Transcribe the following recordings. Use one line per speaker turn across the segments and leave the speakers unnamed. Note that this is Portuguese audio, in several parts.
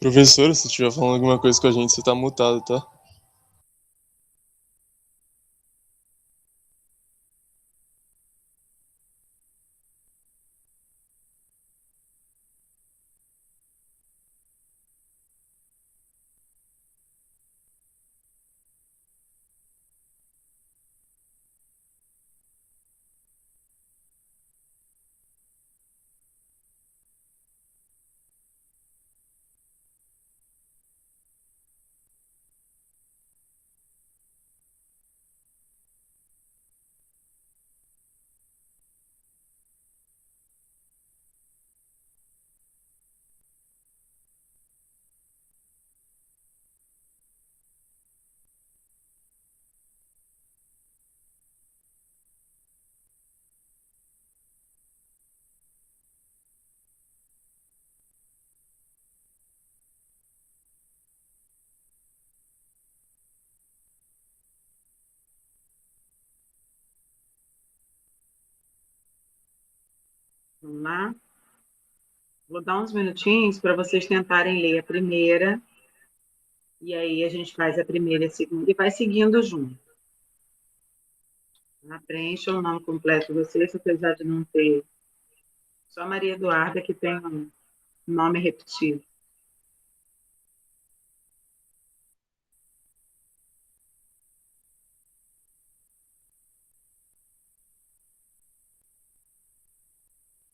Professora, se estiver falando alguma coisa com a gente, você tá mutado, tá?
Vamos lá? Vou dar uns minutinhos para vocês tentarem ler a primeira, e aí a gente faz a primeira e a segunda e vai seguindo junto. Tá? Preencha o nome completo de vocês, apesar de não ter. Só Maria Eduarda que tem um nome repetido.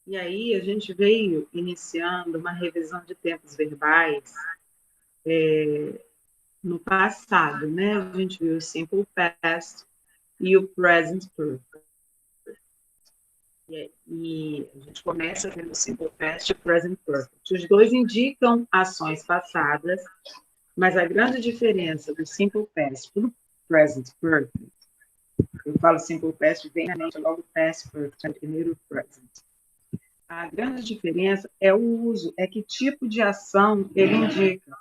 E aí a gente veio iniciando uma revisão de tempos verbais no passado, né? A gente viu o simple past e o present perfect. E a gente começa vendo simple past e present perfect. Os dois indicam ações passadas, mas a grande diferença do simple past para o present perfect, eu falo simple past, vem na mente logo past perfect, primeiro present. A grande diferença é o uso, é que tipo de ação ele indica.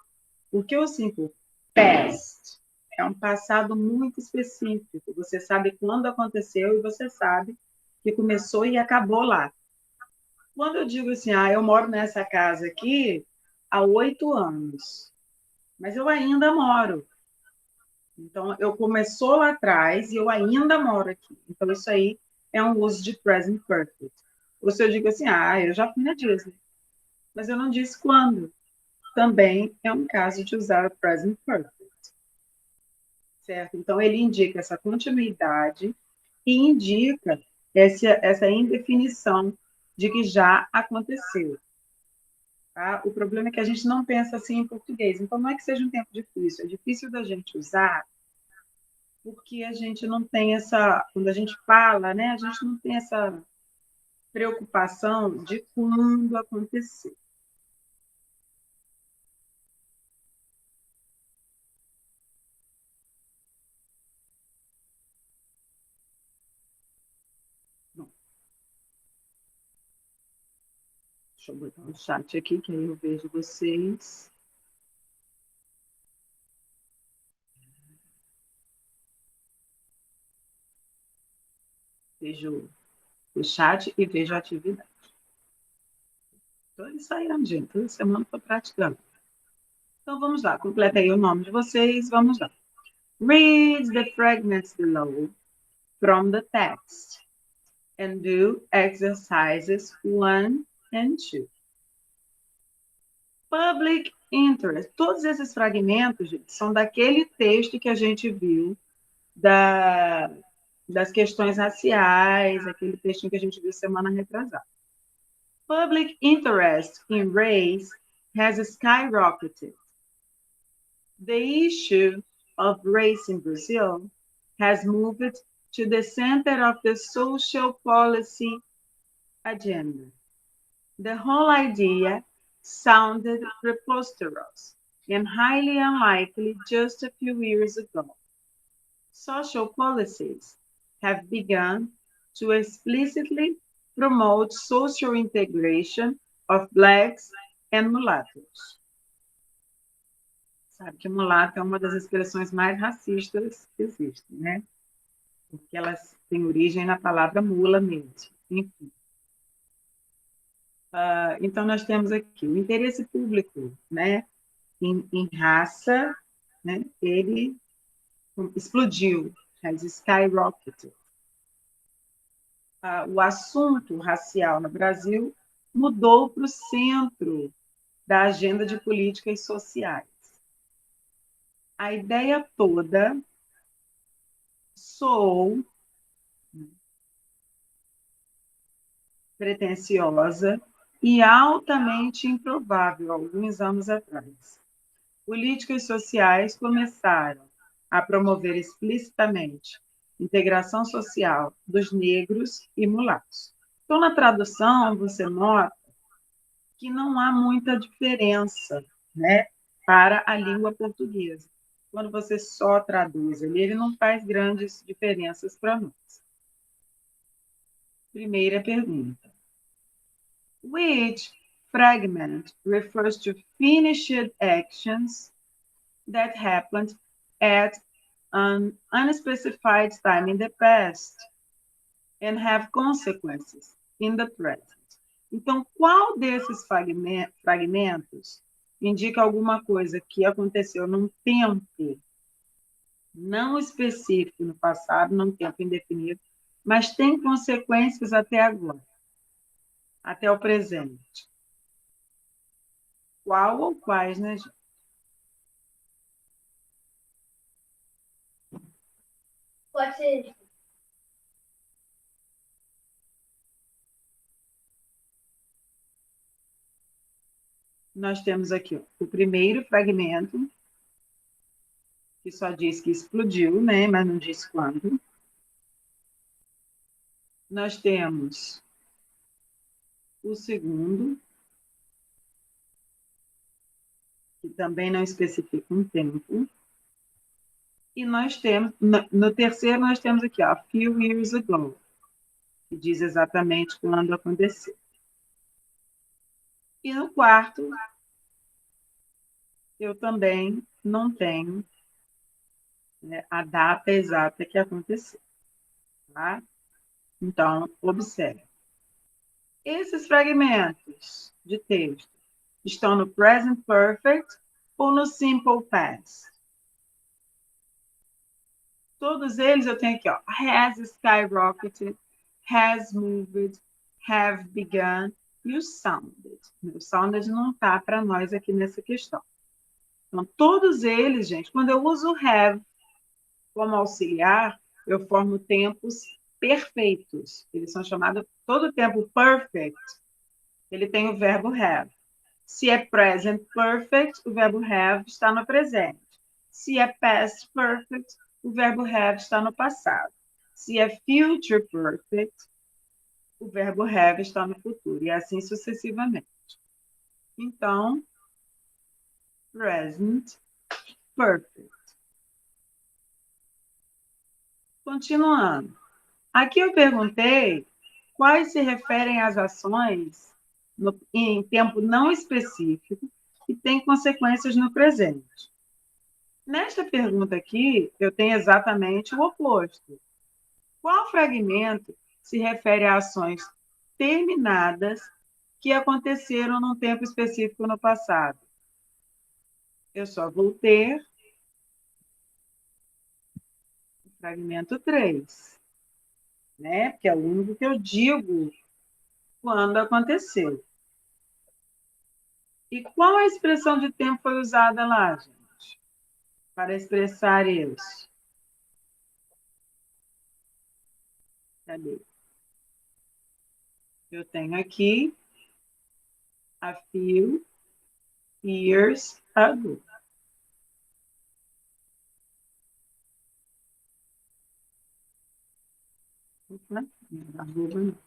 Porque o simple past é um passado muito específico. Você sabe quando aconteceu e você sabe que começou e acabou lá. Quando eu digo assim, eu moro nessa casa aqui há 8 anos, mas eu ainda moro. Então, eu começou lá atrás e eu ainda moro aqui. Então, isso aí é um uso de present perfect. Ou se eu digo assim, eu já fui na Disney, mas eu não disse quando. Também é um caso de usar o present perfect. Certo? Então, ele indica essa continuidade e indica essa indefinição de que já aconteceu. Tá? O problema é que a gente não pensa assim em português. Então, não é que seja um tempo difícil, é difícil da gente usar, porque a gente não tem essa. Quando a gente fala, né, a gente não tem essa preocupação de quando acontecer. Bom, deixa eu botar um chat aqui, que aí eu vejo vocês. Vejo o chat e vejo a atividade. Estou ensaiando, gente. Toda semana estou praticando. Então, vamos lá. Completa aí o nome de vocês. Vamos lá. Read the fragments below from the text and do exercises 1 and 2. Public interest. Todos esses fragmentos, gente, são daquele texto que a gente viu das questões raciais, aquele texto que a gente viu semana retrasada. Public interest in race has skyrocketed. The issue of race in Brazil has moved to the center of the social policy agenda. The whole idea sounded preposterous and highly unlikely just a few years ago. Social policies have begun to explicitly promote social integration of Blacks and mulattoes. Sabe que mulato é uma das expressões mais racistas que existem, né? Porque elas têm origem na palavra mula mesmo. Enfim. Então, nós temos aqui o interesse público, né? em raça, né? Ele explodiu, has skyrocketed. O assunto racial no Brasil mudou para o centro da agenda de políticas sociais. A ideia toda soou pretensiosa e altamente improvável alguns anos atrás. Políticas sociais começaram a promover explicitamente integração social dos negros e mulatos. Então, na tradução, você nota que não há muita diferença, né, para a língua portuguesa. Quando você só traduz ele não faz grandes diferenças para nós. Primeira pergunta. Which fragment refers to finished actions that happened at an unspecified time in the past and have consequences in the present? Então, qual desses fragmentos indica alguma coisa que aconteceu num tempo não específico no passado, num tempo indefinido, mas tem consequências até agora, até o presente? Qual ou quais, né, gente?
Pode ser.
Nós temos aqui o primeiro fragmento, que só diz que explodiu, né, mas não diz quando. Nós temos o segundo, que também não especifica um tempo. E nós temos, no terceiro, nós temos aqui, a few years ago, que diz exatamente quando aconteceu. E no quarto, eu também não tenho, né, a data exata que aconteceu. Tá? Então, observe. Esses fragmentos de texto estão no present perfect ou no simple past? Todos eles eu tenho aqui, ó, has skyrocketed, has moved, have begun e o sounded. O sounded não está para nós aqui nessa questão. Então, todos eles, gente, quando eu uso have como auxiliar, eu formo tempos perfeitos. Eles são chamados, todo tempo perfect, ele tem o verbo have. Se é present perfect, o verbo have está no presente. Se é past perfect, o verbo have está no passado. Se é future perfect, o verbo have está no futuro. E assim sucessivamente. Então, present perfect. Continuando. Aqui eu perguntei quais se referem às ações em tempo não específico que têm consequências no presente. Nesta pergunta aqui, eu tenho exatamente o oposto. Qual fragmento se refere a ações terminadas que aconteceram num tempo específico no passado? Eu só vou ter o fragmento 3, né? Porque é o único que eu digo quando aconteceu. E qual a expressão de tempo foi usada lá, gente? Para expressar isso. Cadê? Eu tenho aqui a few years ago. Opa, não.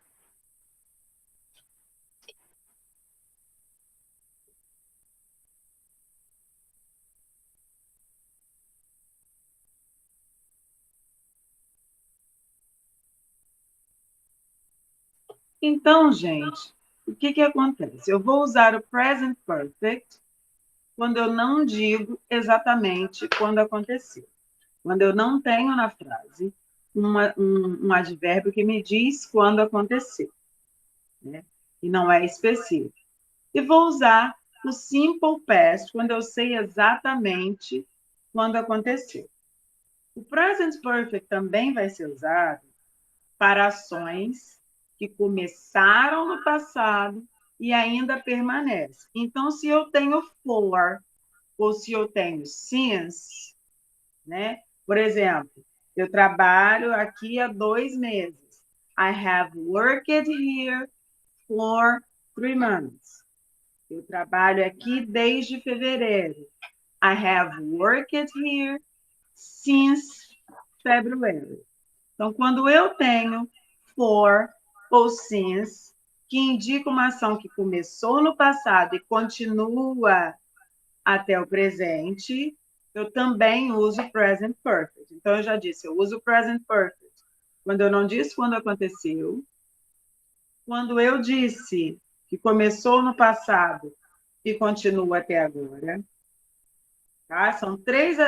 Então, gente, o que acontece? Eu vou usar o present perfect quando eu não digo exatamente quando aconteceu. Quando eu não tenho na frase um advérbio que me diz quando aconteceu, né? E não é específico. E vou usar o simple past quando eu sei exatamente quando aconteceu. O present perfect também vai ser usado para ações que começaram no passado e ainda permanecem. Então, se eu tenho for ou se eu tenho since, né? Por exemplo, eu trabalho aqui há 2 meses. I have worked here for 3 months. Eu trabalho aqui desde fevereiro. I have worked here since February. Então, quando eu tenho for ou since, que indica uma ação que começou no passado e continua até o presente, eu também uso present perfect. Então, eu já disse, eu uso present perfect quando eu não disse quando aconteceu, quando eu disse que começou no passado e continua até agora. Tá? São três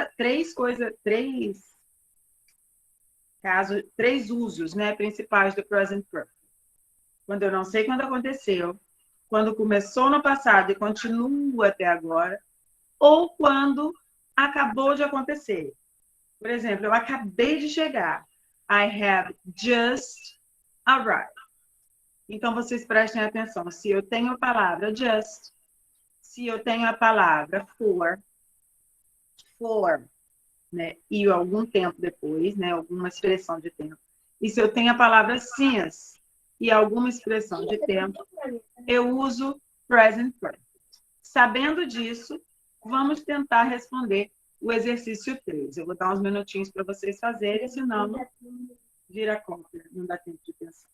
usos, né, principais do present perfect. Quando eu não sei quando aconteceu, quando começou no passado e continua até agora, ou quando acabou de acontecer. Por exemplo, eu acabei de chegar. I have just arrived. Então, vocês prestem atenção. Se eu tenho a palavra just, se eu tenho a palavra for, né, e algum tempo depois, né, alguma expressão de tempo. E se eu tenho a palavra since e alguma expressão de tempo, eu uso present perfect. Sabendo disso, vamos tentar responder o exercício 3. Eu vou dar uns minutinhos para vocês fazerem, senão vira conta, não dá tempo de pensar.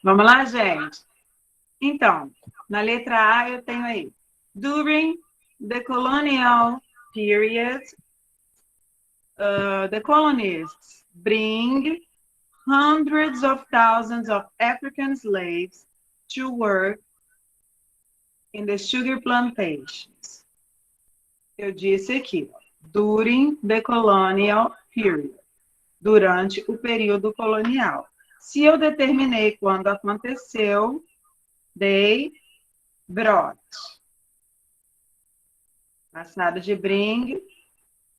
Vamos lá, gente? Então, na letra A eu tenho aí. During the colonial period, the colonists bring hundreds of thousands of African slaves to work in the sugar plantations. Eu disse aqui, ó, during the colonial period, durante o período colonial. Se eu determinei quando aconteceu, they brought. Passado de bring,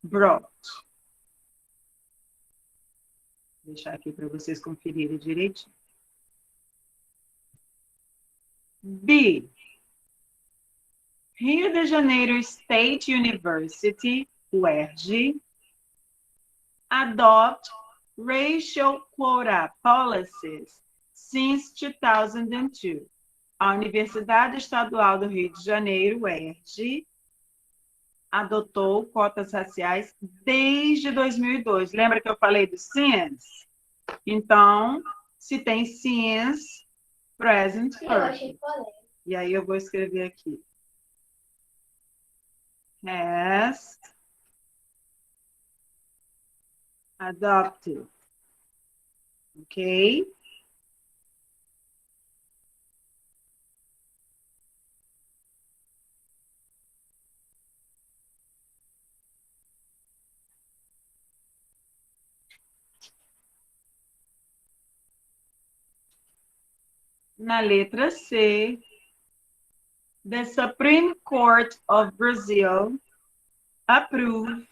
brought. Vou deixar aqui para vocês conferirem direitinho. B. Rio de Janeiro State University, UERJ, adopt racial quota policies since 2002. A Universidade Estadual do Rio de Janeiro, UERJ, adotou cotas raciais desde 2002. Lembra que eu falei do since? Então, se tem since, present perfect. E aí eu vou escrever aqui. Has adopted. Ok? Na letra C, the Supreme Court of Brazil approved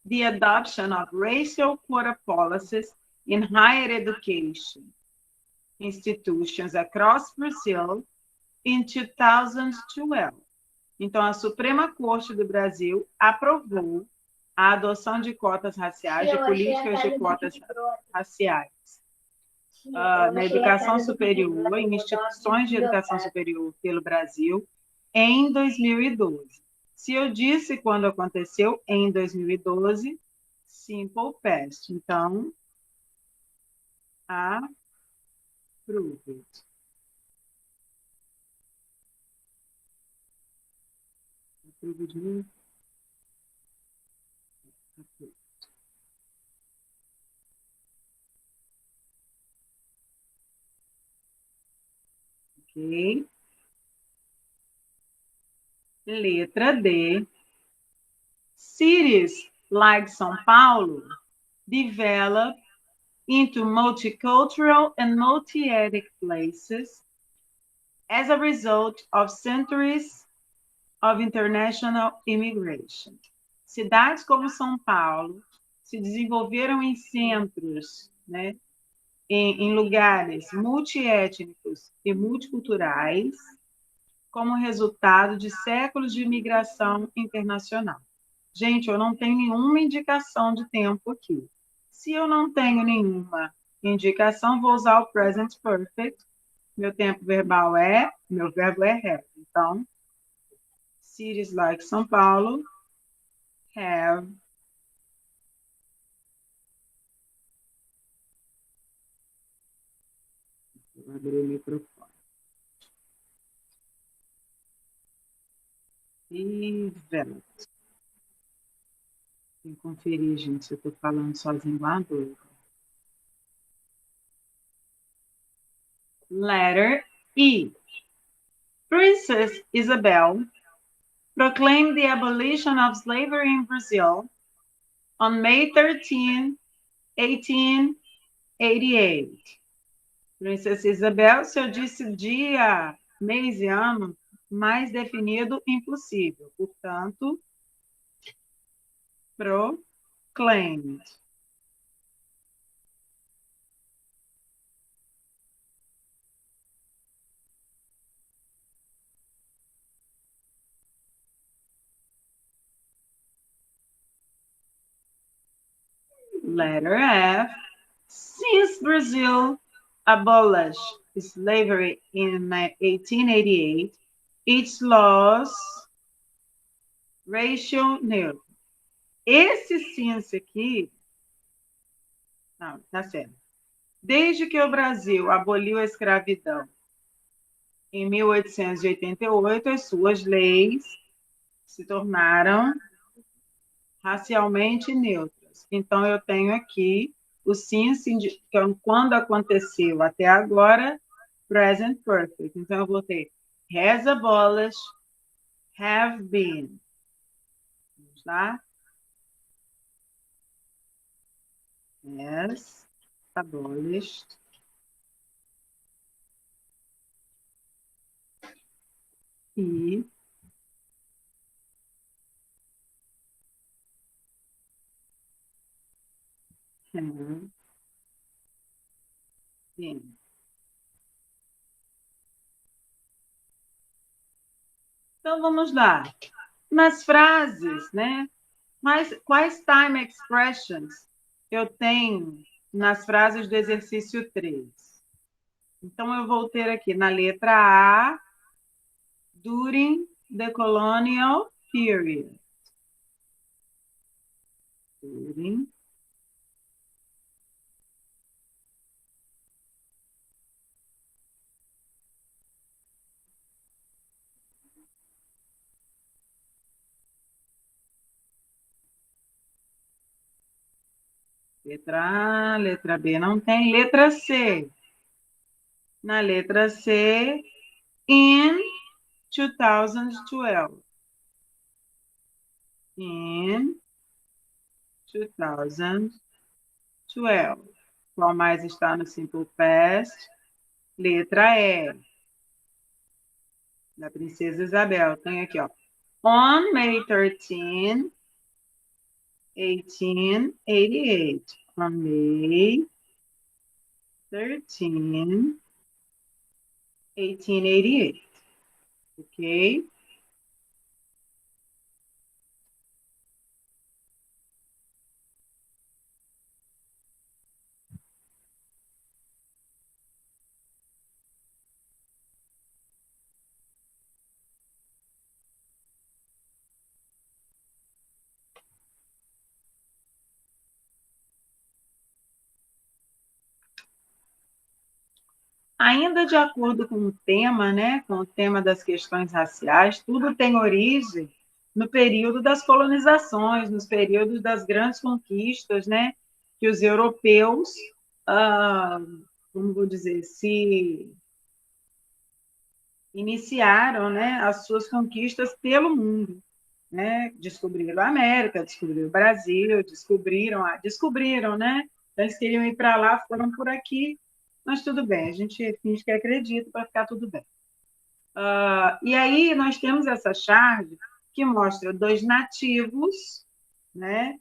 the adoption of racial quota policies in higher education institutions across Brazil in 2012. Então, a Suprema Corte do Brasil aprovou a adoção de cotas raciais, de políticas de cotas raciais na educação superior, em instituições de educação superior pelo Brasil, em 2012. Se eu disse quando aconteceu, em 2012, simple past. Então, approved. Approved. Ok. Letra D. Cities like São Paulo develop into multicultural and multi-ethnic places as a result of centuries of international immigration. Cidades como São Paulo se desenvolveram em centros, né, em lugares multiétnicos e multiculturais, como resultado de séculos de imigração internacional. Gente, eu não tenho nenhuma indicação de tempo aqui. Se eu não tenho nenhuma indicação, vou usar o present perfect. Meu tempo verbal meu verbo é have. Então, cities like São Paulo have vou abrir o microfone. Developed. Tem que conferir, gente, se eu estou falando sozinho lá doido. Letter E. Princess Isabel proclaimed the abolition of slavery in Brazil on May 13, 1888. Princesa Isabel, se eu disse dia, mês e ano, mais definido, impossível. Portanto, proclaimed. Letter F. Since Brazil abolished slavery in 1888, its laws racial neutral. Esse since aqui, não, tá certo. Desde que o Brasil aboliu a escravidão em 1888, as suas leis se tornaram racialmente neutras. Então, eu tenho aqui o since, quando aconteceu até agora, present perfect. Então, eu vou ter has abolished, have been. Vamos lá? Has abolished. E have been. Então, vamos lá. Nas frases, né? Mas quais time expressions eu tenho nas frases do exercício 3? Então, eu vou ter aqui na letra A, during the colonial period. During letra A, letra B não tem. Letra C. Na letra C, in 2012. In 2012. Qual mais está no simple past? Letra E. Da Princesa Isabel. Tem aqui, ó. On May 13, 1888. On May 13, 1888. Ok? Ainda de acordo com o tema, né, com o tema das questões raciais, tudo tem origem no período das colonizações, nos períodos das grandes conquistas, né, que os europeus, como vou dizer, se iniciaram, né, as suas conquistas pelo mundo, né, descobriram a América, descobriram o Brasil, descobriram, né, eles queriam ir para lá, foram por aqui, mas tudo bem, a gente finge que acredita para ficar tudo bem. E aí nós temos essa charge que mostra dois nativos, né?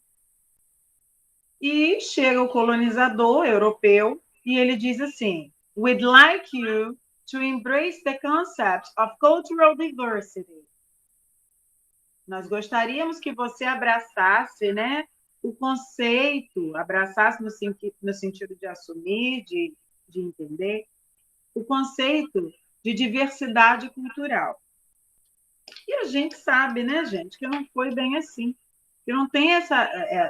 E chega o colonizador europeu e ele diz assim: "We'd like you to embrace the concept of cultural diversity." Nós gostaríamos que você abraçasse, né, o conceito, abraçasse no sentido de assumir, de entender, o conceito de diversidade cultural. E a gente sabe, né, gente, que não foi bem assim. Que não tem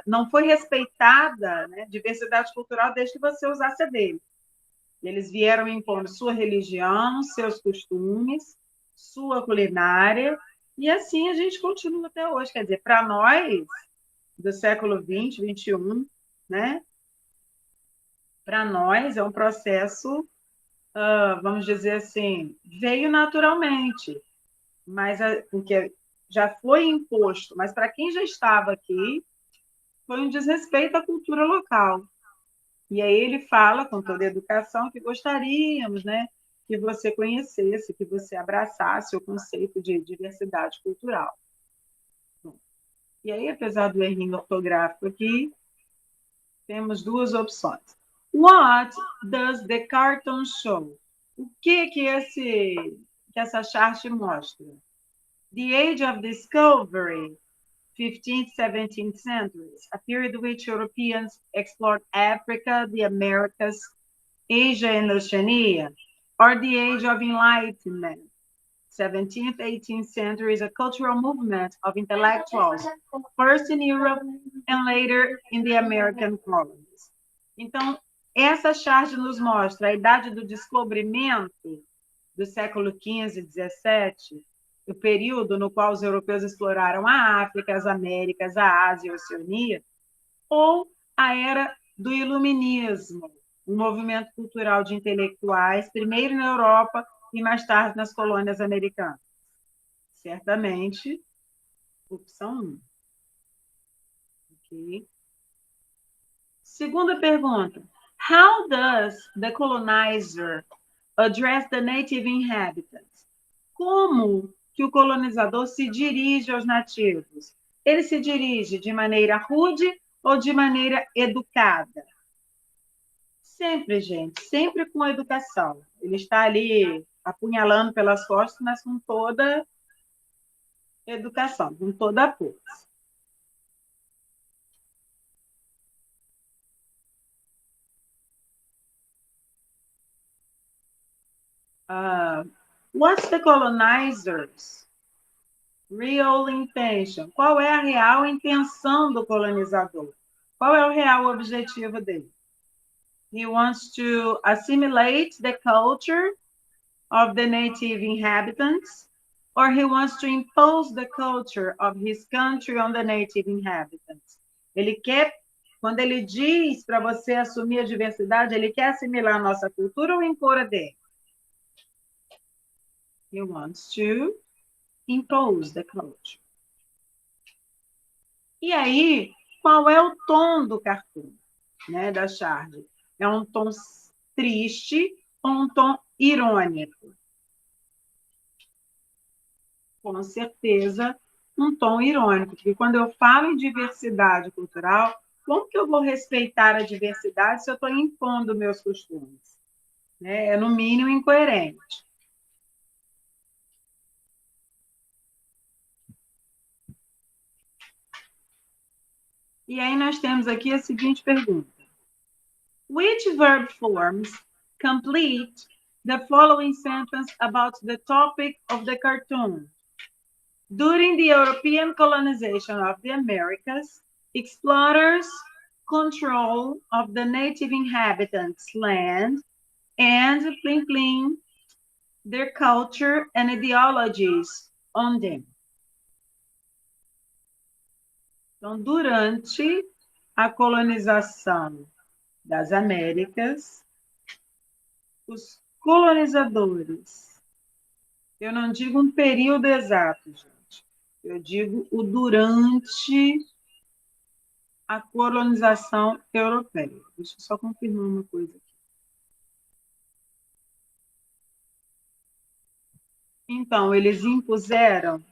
não foi respeitada, né, diversidade cultural desde que você usasse a dele. Eles vieram impondo sua religião, seus costumes, sua culinária, e assim a gente continua até hoje. Quer dizer, para nós, do século XX, XXI, né, para nós é um processo, vamos dizer assim, veio naturalmente, mas porque já foi imposto, mas para quem já estava aqui, foi um desrespeito à cultura local. E aí ele fala, com toda a educação, que gostaríamos, né, que você conhecesse, que você abraçasse o conceito de diversidade cultural. Bom, e aí, apesar do errinho ortográfico aqui, temos duas opções. What does the cartoon show? O que essa chart mostra? The age of discovery, 15th, 17th centuries, a period in which Europeans explored Africa, the Americas, Asia, and Oceania, or the age of enlightenment, 17th, 18th centuries, a cultural movement of intellectuals, first in Europe and later in the American colonies. Então, essa charge nos mostra a idade do descobrimento do século XV, XVII, o período no qual os europeus exploraram a África, as Américas, a Ásia e a Oceania, ou a era do Iluminismo, um movimento cultural de intelectuais, primeiro na Europa e mais tarde nas colônias americanas? Certamente, opção 1. Ok. Segunda pergunta. How does the colonizer address the native inhabitants? Como que o colonizador se dirige aos nativos? Ele se dirige de maneira rude ou de maneira educada? Sempre, gente, sempre com educação. Ele está ali apunhalando pelas costas, mas com toda educação, com toda a força. What's the colonizer's real intention? Qual é a real intenção do colonizador? Qual é o real objetivo dele? He wants to assimilate the culture of the native inhabitants, or he wants to impose the culture of his country on the native inhabitants. Ele quer, quando ele diz para você assumir a diversidade, ele quer assimilar a nossa cultura ou impor a dele? He wants to impose the culture. E aí, qual é o tom do cartoon, né, da charge? É um tom triste ou um tom irônico? Com certeza, um tom irônico, porque quando eu falo em diversidade cultural, como que eu vou respeitar a diversidade se eu estou impondo meus costumes? Né? É, no mínimo, incoerente. E aí nós temos aqui a seguinte pergunta. Which verb forms complete the following sentence about the topic of the cartoon? During the European colonization of the Americas, explorers control of the native inhabitants' land and implant their culture and ideologies on them. Então, durante a colonização das Américas, os colonizadores, eu não digo um período exato, gente, eu digo o durante a colonização europeia. Deixa eu só confirmar uma coisa aqui. Então, eles impuseram,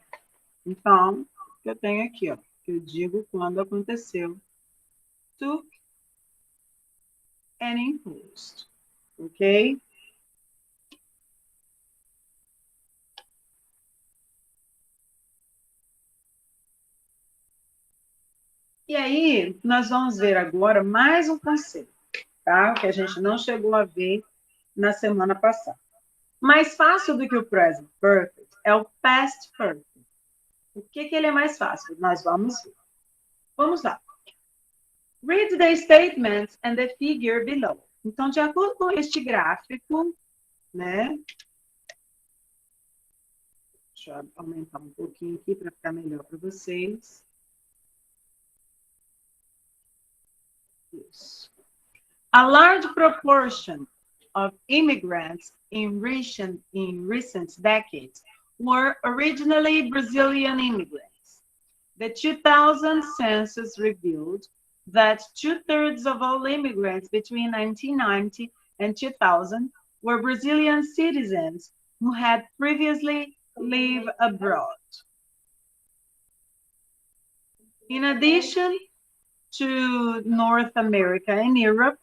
então, eu tenho aqui, ó, que eu digo quando aconteceu. Took and imposed, ok? E aí, nós vamos ver agora mais um conceito, tá? Que a gente não chegou a ver na semana passada. Mais fácil do que o present perfect é o past perfect. Por que ele é mais fácil? Nós vamos ver. Vamos lá. Read the statements and the figure below. Então, de acordo com este gráfico, né? Deixa eu aumentar um pouquinho aqui para ficar melhor para vocês. Isso. A large proportion of immigrants in recent decades were originally Brazilian immigrants. The 2000 census revealed that 2/3 of all immigrants between 1990 and 2000 were Brazilian citizens who had previously lived abroad. In addition to North America and Europe,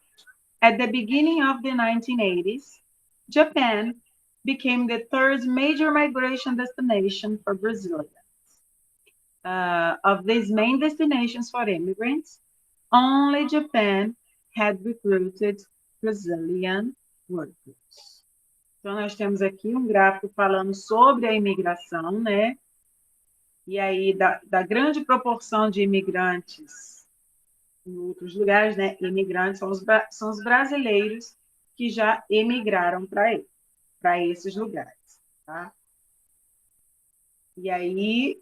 at the beginning of the 1980s, Japan became the third major migration destination for Brazilians. Of these main destinations for immigrants, only Japan had recruited Brazilian workers. Então, nós temos aqui um gráfico falando sobre a imigração, né? E aí, da grande proporção de imigrantes em outros lugares, né? Imigrantes são os brasileiros que já emigraram para esses lugares, tá? E aí,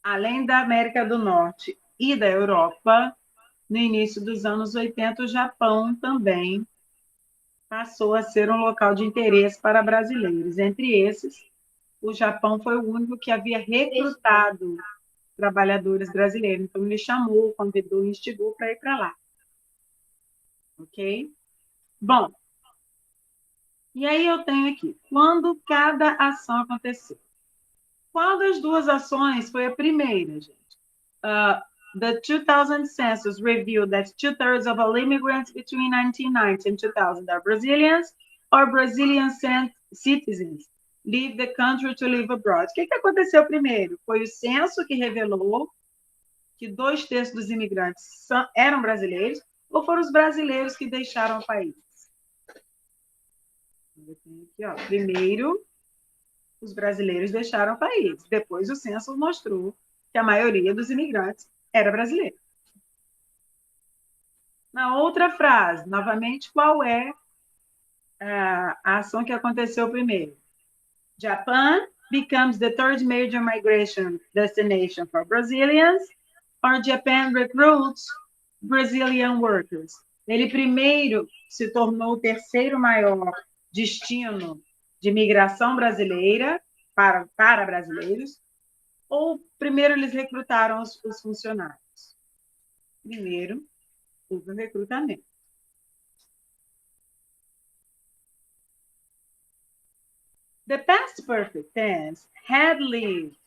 além da América do Norte e da Europa, no início dos anos 80, o Japão também passou a ser um local de interesse para brasileiros. Entre esses, o Japão foi o único que havia recrutado trabalhadores brasileiros. Então, ele chamou, convidou, instigou para ir para lá. Ok? Bom, e aí eu tenho aqui, quando cada ação aconteceu. Qual das duas ações foi a primeira, gente? The 2000 census revealed that 2/3 of all immigrants between 1990 and 2000 are Brazilians or Brazilian citizens leave the country to live abroad. O que aconteceu primeiro? Foi o censo que revelou que 2/3 dos imigrantes eram brasileiros ou foram os brasileiros que deixaram o país? Aqui, ó. Primeiro, os brasileiros deixaram o país. Depois, o censo mostrou que a maioria dos imigrantes era brasileira. Na outra frase, novamente, qual é a ação que aconteceu primeiro? Japan becomes the third major migration destination for Brazilians, or Japan recruits Brazilian workers. Ele primeiro se tornou o terceiro maior destino de migração brasileira para brasileiros, ou primeiro eles recrutaram os funcionários? Primeiro, houve o recrutamento. The past perfect tense, had lived,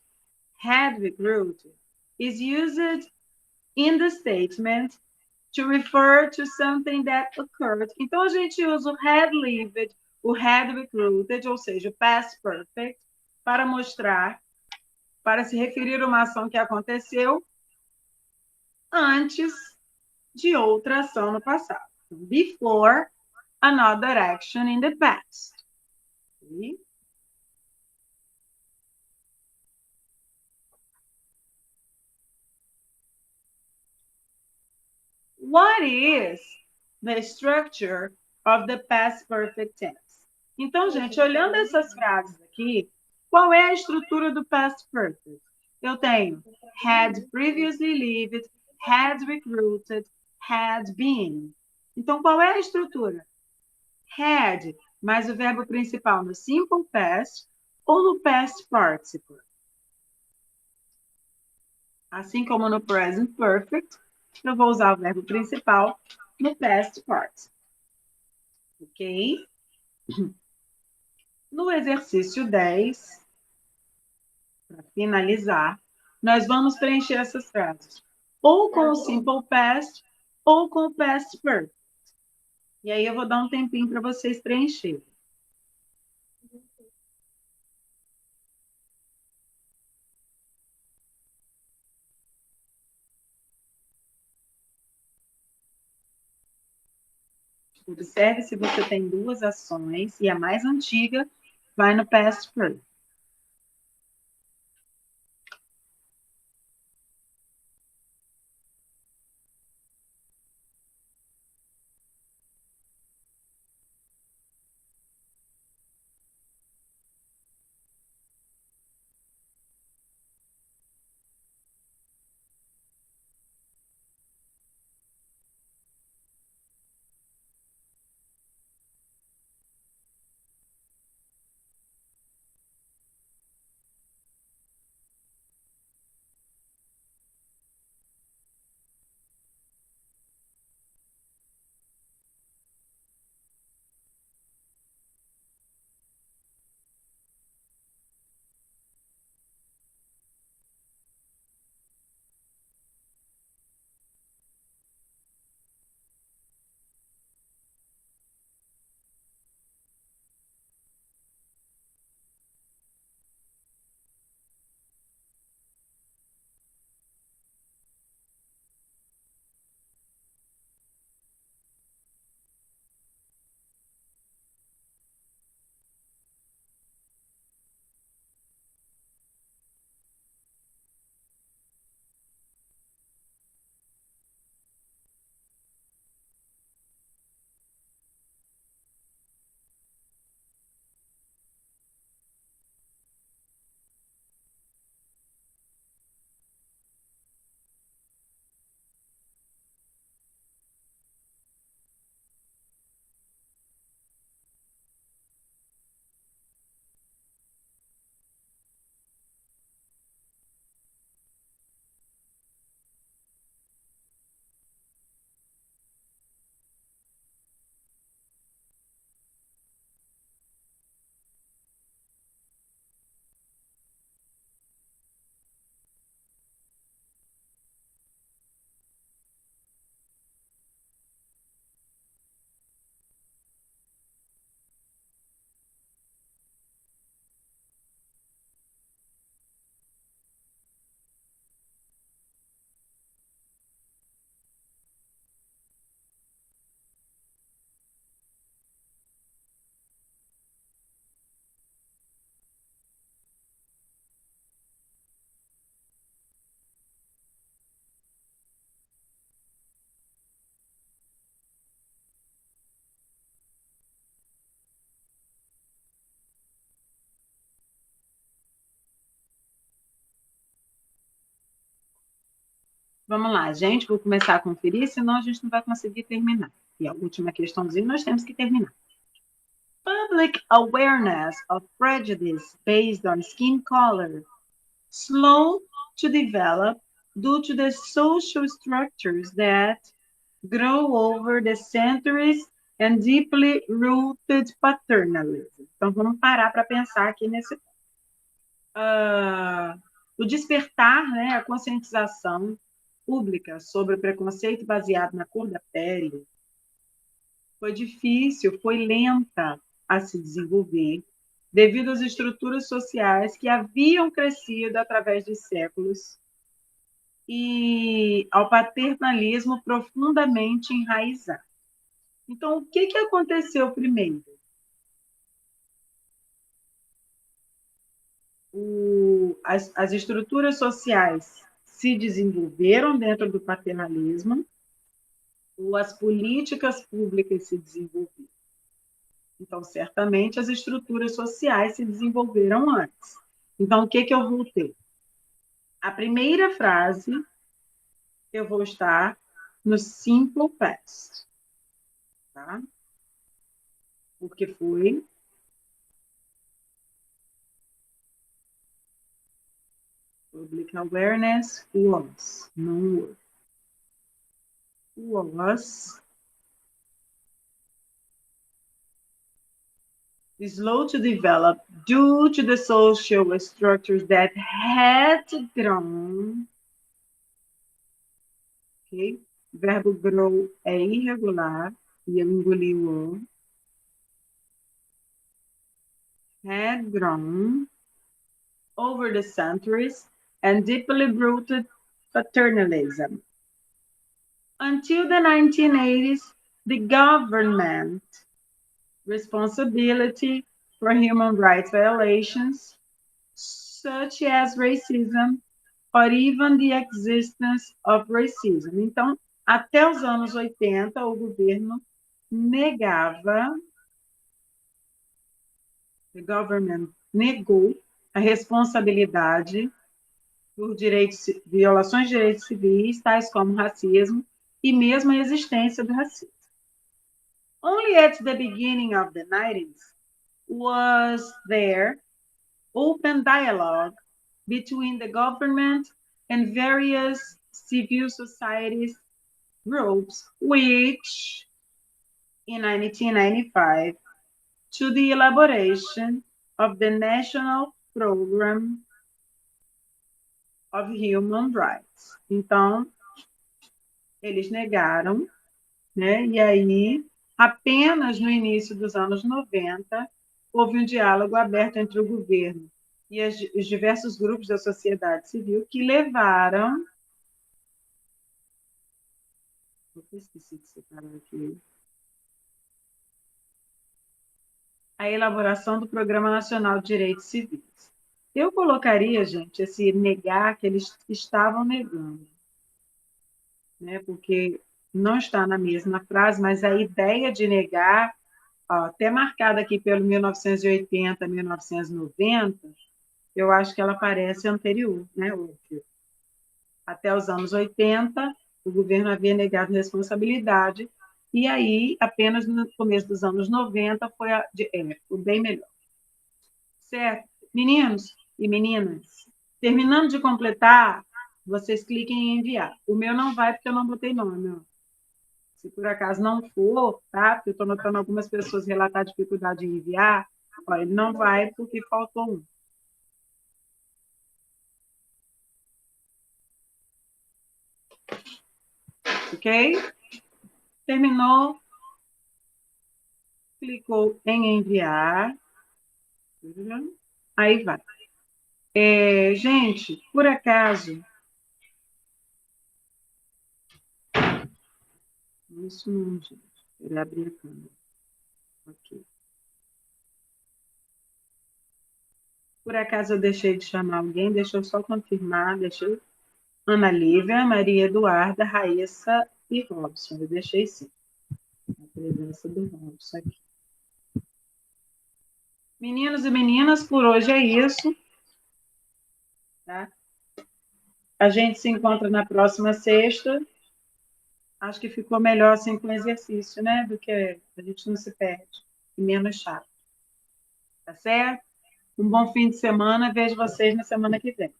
had recruited, is used in the statement to refer to something that occurred. Então, a gente usa o had lived, o had recruited, ou seja, o past perfect, para mostrar, para se referir a uma ação que aconteceu antes de outra ação no passado. Before another action in the past. Okay? What is the structure of the past perfect tense? Então, gente, olhando essas frases aqui, qual é a estrutura do past perfect? Eu tenho had previously lived, had recruited, had been. Então, qual é a estrutura? Had, mais o verbo principal no simple past ou no past participle? Assim como no present perfect, eu vou usar o verbo principal no past participle. Ok? No exercício 10, para finalizar, nós vamos preencher essas frases ou com o simple past ou com o past perfect. E aí eu vou dar um tempinho para vocês preencherem. Observe se você tem duas ações e a mais antiga vai no past perfect. Vamos lá, gente, vou começar a conferir, senão a gente não vai conseguir terminar. E a última questãozinha nós temos que terminar. Public awareness of prejudice based on skin color slow to develop due to the social structures that grow over the centuries and deeply rooted paternalism. Então, vamos parar para pensar aqui nesse o despertar, né, a conscientização pública sobre o preconceito baseado na cor da pele foi difícil, foi lenta a se desenvolver, devido às estruturas sociais que haviam crescido através dos séculos e ao paternalismo profundamente enraizado. Então, o que aconteceu primeiro? As estruturas sociais se desenvolveram dentro do paternalismo, ou as políticas públicas se desenvolveram. Então, certamente, as estruturas sociais se desenvolveram antes. Então, o que eu vou ter? A primeira frase, eu vou estar no simple past. Tá? Porque foi public awareness was, não was slow to develop due to the social structures that had grown. Ok? O verbo grow é irregular e eu engoli o had grown over the centuries and deeply rooted paternalism. Until the 1980s, the government responsibility for human rights violations, such as racism, or even the existence of racism. Então, até os anos 80, o governo negava, the government negou a responsabilidade por violações de direitos civis, tais como racismo, e mesmo a existência do racismo. Only at the beginning of the 90s was there open dialogue between the government and various civil society groups, which in 1995 to the elaboration of the National Program of Human Rights. Então, eles negaram, né? E aí, apenas no início dos anos 90, houve um diálogo aberto entre o governo e os diversos grupos da sociedade civil que levaram... Eu esqueci de separar aqui. A elaboração do Programa Nacional de Direitos Civis. Eu colocaria, gente, esse negar que eles estavam negando, né? Porque não está na mesma frase, mas a ideia de negar, ó, até marcada aqui pelo 1980, 1990, eu acho que ela parece anterior, né? Até os anos 80, o governo havia negado responsabilidade, e aí, apenas no começo dos anos 90, foi bem melhor. Certo? Meninos e meninas, terminando de completar, vocês cliquem em enviar. O meu não vai porque eu não botei nome. Ó. Se por acaso não for, tá? Porque eu estou notando algumas pessoas relatar dificuldade em enviar, ó, ele não vai porque faltou um. Ok? Terminou. Clicou em enviar. Aí vai. Gente, por acaso... Isso não, gente. Ele abriu a câmera. Ok. Por acaso eu deixei de chamar alguém? Deixa eu só confirmar. Ana Lívia, Maria Eduarda, Raíssa e Robson. Eu deixei sim. A presença do Robson aqui. Meninos e meninas, por hoje é isso. Tá? A gente se encontra na próxima sexta. Acho que ficou melhor assim com exercício, né? Do que a gente não se perde. E menos chato. Tá certo? Um bom fim de semana. Vejo vocês na semana que vem.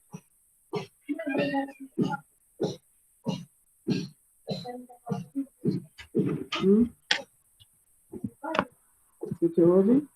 O que houve?